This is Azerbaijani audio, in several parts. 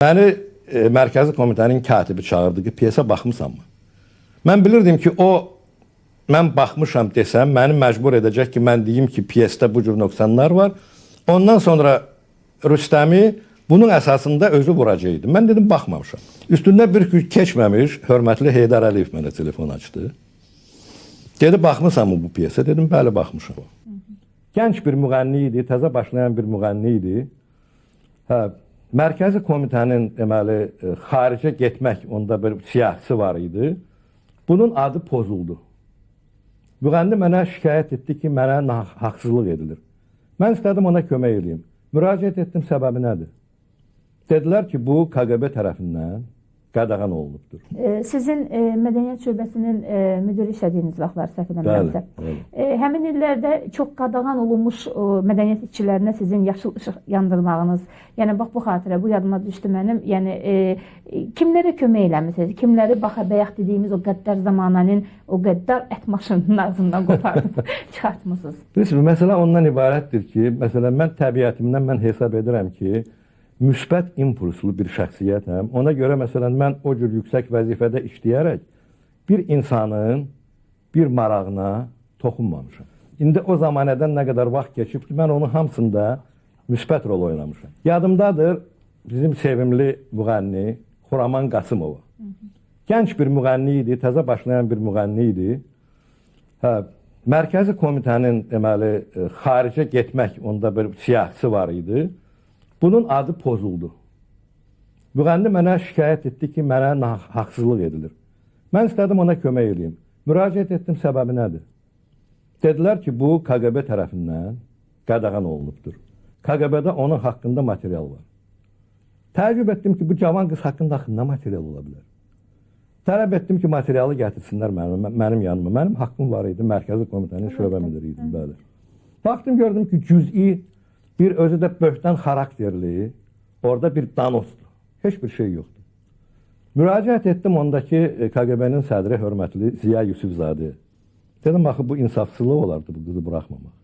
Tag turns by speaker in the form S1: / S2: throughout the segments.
S1: Məni Mərkəzi Komitənin katibi çağırdı ki, piyesə baxmısanmı? Mən bilirdim ki, mən baxmışam desəm, məni məcbur edəcək ki, mən deyim ki, piyesdə bu cür nöqsanlar var. Ondan sonra Rüstəmi bunun əsasında özü vuracaqdı. Mən dedim, baxmamışam. Üstündə bir gün keçməmiş, hörmətli Heydər Əliyev mənə telefon açdı. Dedi, baxmısanmı bu piyesə? Dedim, bəli, baxmışam. Gənc bir müğənni idi, təzə başlayan bir müğənni idi. Mərkəzi Komitənin deməli, xaricə getmək, onda bir siyasəti var idi. Bunun adı pozuldu. Müğənni mənə şikayət etdi ki, mənə haqsızlıq edilir. Mən istədim ona kömək edeyim. Müraciət etdim, səbəbi nədir? Dedilər ki, bu KQB tərəfindən qadağan olunubdur.
S2: Sizin Mədəniyyət Şöbəsinin müdiri işlədiyiniz vaxtlar səhv eləmirəmsə. Həmin illərdə çox qadağan olunmuş mədəniyyət işçilərinə sizin yaşıl işıq yandırmağınız, yəni bax bu xatirə, bu yadıma düşdü mənim. Yəni kimlərə kömək eləmisiniz? Kimləri bax bayaq dediyimiz o qəddar zamanənin o qəddar ət maşınının ağzından qopardıb çıxartmısınız?
S1: Bilirsiniz, məsələ ondan ibarətdir ki, məsələn, mən təbiətimdən mən hesab edirəm ki, müsbət impulslu bir şəxsiyyətəm. Ona görə məsələn mən o cür yüksək vəzifədə işləyərək bir insanın bir marağına toxunmamışam. İndi o zamanədən nə qədər vaxt keçibdir, mən onun hamısında müsbət rol oynamışam. Yadımdadır bizim sevimli müğənni Xuraman Qasımova. Gənc bir müğənni idi, təzə başlayan bir müğənni idi. Mərkəzi Komitənin deməli xaricə getmək, onda bir siyasəti var idi. Bunun adı pozuldu. Müğənni mənə şikayət etdi ki, mənə haqsızlıq edilir. Mən istədim ona kömək edeyim. Müraciət etdim, səbəbi nədir? Dedilər ki, bu KQB tərəfindən qadağan olunubdur. KQB-də onun haqqında material var. Təəccüb etdim ki, bu cavan qız haqqında nə material ola bilər? Tələb etdim ki, materialı gətirsinlər mənim yanıma. Mənim haqqım var idi, Mərkəzi Komitənin şöbə müdiri idim. Bəli. Baxdım, gördüm ki, cüz'i bir özü də böhtan xarakterli, orada bir danosdur. Heç bir şey yoxdur. Müraciət etdim ondakı KQB-nin sədri hörmətli Ziya Yusufzadə. Dedim, axı bu insafsızlıq olardı bu qızı buraxmamaq.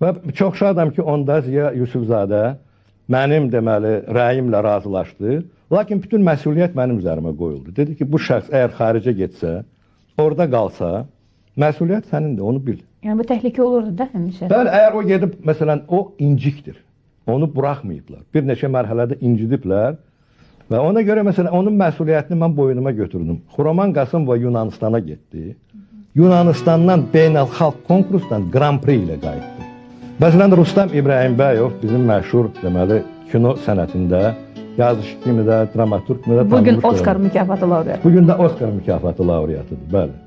S1: Və çox şadam ki, onda Ziya Yusufzadə mənim deməli rəyimlə razılaşdı. Lakin bütün məsuliyyət mənim üzərimə qoyuldu. Dedi ki, bu şəxs əgər xaricə getsə, orada qalsa, məsuliyyət sənindir, onu bil.
S2: Yəni bu təhlükə olurdu da həmişə.
S1: Bəli, əgər o gedib, məsələn, o incikdir. Onu buraxmayıblar. Bir neçə mərhələdə incidiblər və ona görə, məsələn, onun məsuliyyətini mən boynuma götürdüm. Xuraman Qasımova Yunanistana getdi. Yunanistandan beynəlxalq konkursdan Grand Prix ilə qayıtdı. Məsələn, Rustam İbrahimbəyov bizim məşhur, deməli, kino sənətində yazışı kimi də, dramaturg kimi də
S2: bugün Oskar mükafatı laureatı.
S1: Bugün də Oskar mükafatı laureatıdır, bəli.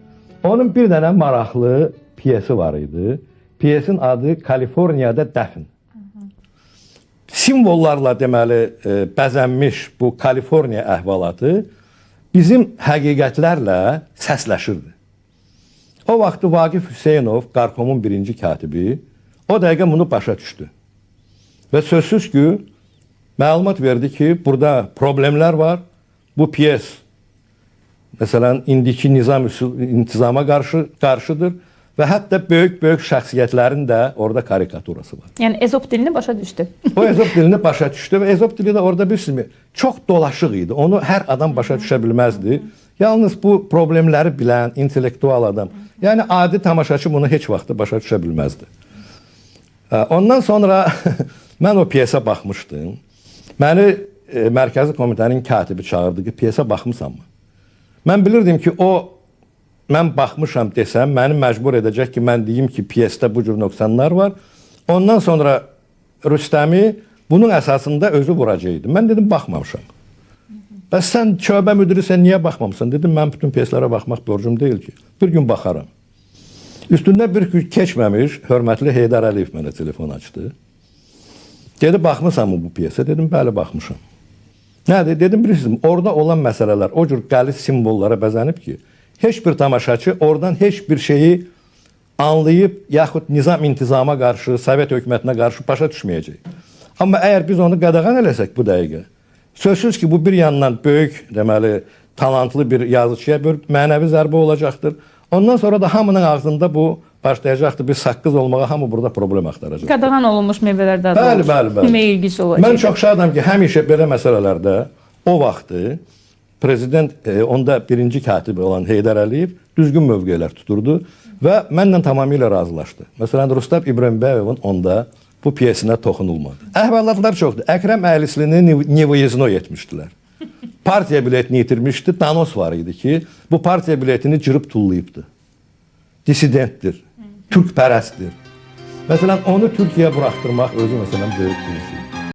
S1: Onun bir dənə maraqlı piyesi var idi. Piyesin adı Kaliforniyada dəfn. Simvollarla deməli bəzənmiş bu Kaliforniya əhvalatı bizim həqiqətlərlə səsləşirdi. O vaxtı Vaqif Hüseynov, Qarkomun birinci katibi, o dəqiqə bunu başa düşdü. Və sözsüz ki, məlumat verdi ki, burada problemlər var. Bu piyes, məsələn, indiki intizama qarşıdır. Və hətta böyük şəxsiyyətlərin də orada karikaturası var.
S2: Yəni Ezop dilini başa düşdü.
S1: O Ezop dilini başa düşdü və Ezop dili də orada bilirsiniz, çox dolaşıq idi. Onu hər adam başa düşə bilməzdi. Yalnız bu problemləri bilən, intellektual adam, yəni adi tamaşaçı bunu heç vaxt başa düşə bilməzdi. Ondan sonra mən o piyesə baxmışdım. Məni Mərkəzi Komitənin katibi çağırdı ki, piyesə baxmısanmı? Mən bilirdim ki, mən baxmışam desəm, məni məcbur edəcək ki, mən deyim ki, piyesdə bu cür nöqsanlar var. Ondan sonra Rüstəmi bunun əsasında özü vuracaqdı. Mən dedim, baxmamışam. Bəs sən şöbə müdirisən, niyə baxmamısan? Dedim, mən bütün piyeslərə baxmaq borcum deyil ki. Bir gün baxaram. Üstündə bir gün keçməmiş, hörmətli Heydər Əliyev mənə telefon açdı. Dedi, baxmısanmı bu piyesə? Dedim, bəli, baxmışam. Nədir? Dedim, bilirsiniz, orada olan məsələlər o cür qəliz simvollara bəzənib ki, heç bir tamaşaçı oradan heç bir şeyi anlayıb, yaxud nizam-intizama qarşı, Sovet hökumətinə qarşı başa düşməyəcək. Amma əgər biz onu qadağan eləsək bu dəqiqə, sözsüz ki, bu bir yandan böyük, deməli, talantlı bir yazıçıya bir mənəvi zərbə olacaqdır. Ondan sonra da hamının ağzında bu başlayacaqdır, bir saqqız olmağa hamı burada problem axtaracaq.
S2: Qadağan olunmuş meyvələr də olur.
S1: Bəli.
S2: Kimə ilgisi olacaq?
S1: Mən çox şadam ki, həmişə belə məsələlərdə o vaxtı prezident onda birinci katibi olan Heydər Əliyev düzgün mövqelər tuturdu və mənlə tamamilə razılaşdı. Məsələn, Rustam İbrahimbəyovun onda bu pyesinə toxunulmadı. Əhvalatlar çoxdur. Əkrəm Əlislini Nevoyezno etmişdilər. Partiya biletini itirmişdi. Danos var idi ki, bu partiya biletini cırıb tullayıbdı. Disidentdir, Türkpərəstdir. Məsələn, onu Türkiyəyə buraxdırmaq özü məsələn böyük bir şey.